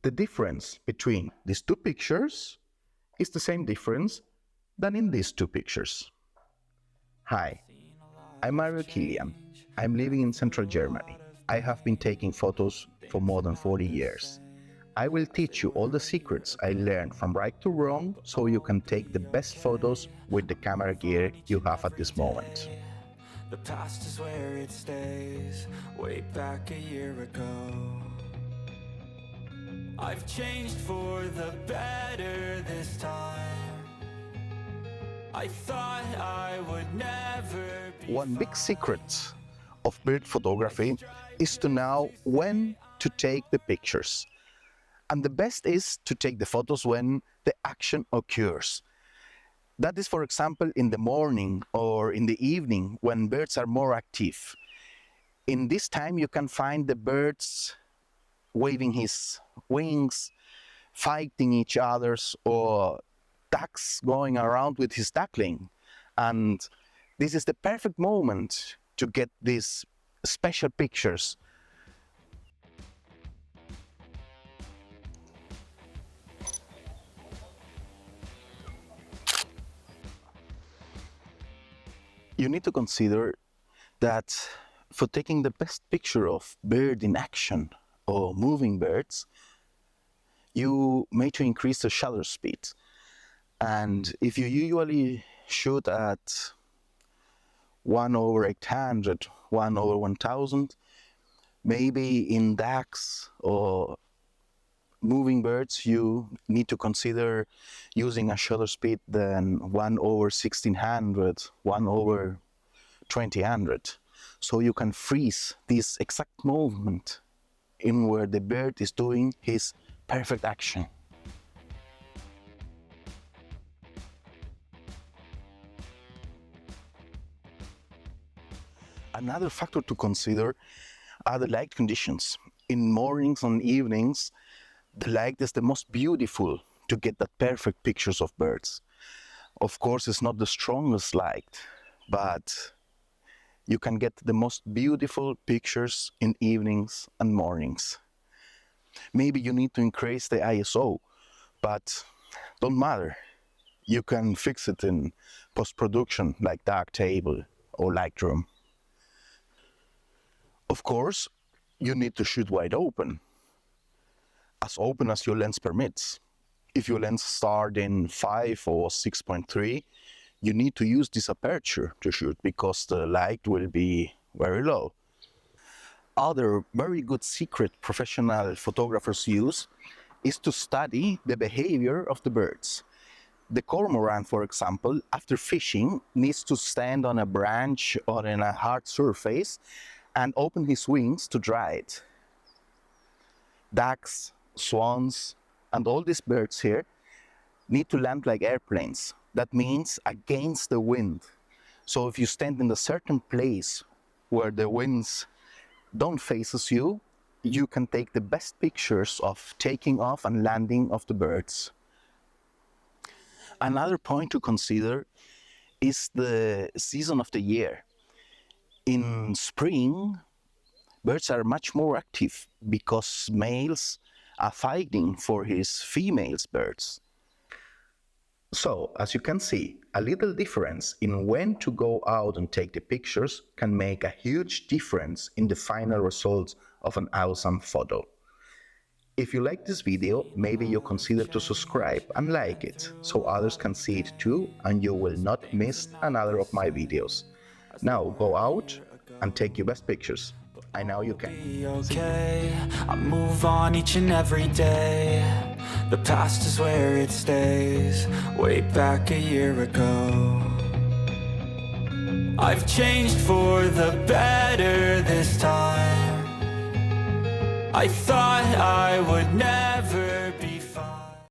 the difference between these two pictures is the same difference than in these two pictures. Hi, I'm Mario Kilian. I'm living in central Germany. I have been taking photos for more than 40 years. I will teach you all the secrets I learned from right to wrong so you can take the best photos with the camera gear you have at this moment. The past is where it stays, way back a year ago. I've changed for the better this time. I thought I would never be. One big secret of bird photography is to know when to take the pictures. And the best is to take the photos when the action occurs. That is, for example, in the morning or in the evening when birds are more active. In this time you can find the birds waving his wings, fighting each other, or ducks going around with his duckling. And this is the perfect moment to get these special pictures. You need to consider that for taking the best picture of bird in action or moving birds, you need to increase the shutter speed. And if you usually shoot at 1/800, 1/1000, maybe in ducks or moving birds you need to consider using a shutter speed than 1/1600, 1/2000, so you can freeze this exact moment in where the bird is doing his perfect action. Another factor to consider are the light conditions. In mornings and evenings, the light is the most beautiful to get the perfect pictures of birds. Of course, it's not the strongest light, but you can get the most beautiful pictures in evenings and mornings. Maybe you need to increase the ISO, but don't matter. You can fix it in post-production like Darktable or Lightroom. Of course, you need to shoot wide open as your lens permits. If your lens starts in 5 or 6.3, you need to use this aperture to shoot because the light will be very low. Other very good secret professional photographers use is to study the behavior of the birds. The cormorant, for example, after fishing, needs to stand on a branch or in a hard surface and open his wings to dry it. Ducks, swans, and all these birds here need to land like airplanes. That means against the wind. So if you stand in a certain place where the winds don't face you, you can take the best pictures of taking off and landing of the birds. Another point to consider is the season of the year. In spring, birds are much more active because males are fighting for his female birds. So, as you can see, a little difference in when to go out and take the pictures can make a huge difference in the final results of an awesome photo. If you like this video, maybe you consider to subscribe and like it, so others can see it too and you will not miss another of my videos. Now go out and take your best pictures. I know you can. Be okay. I move on each and every day. The past is where it stays, way back a year ago. I've changed for the better this time. I thought I would never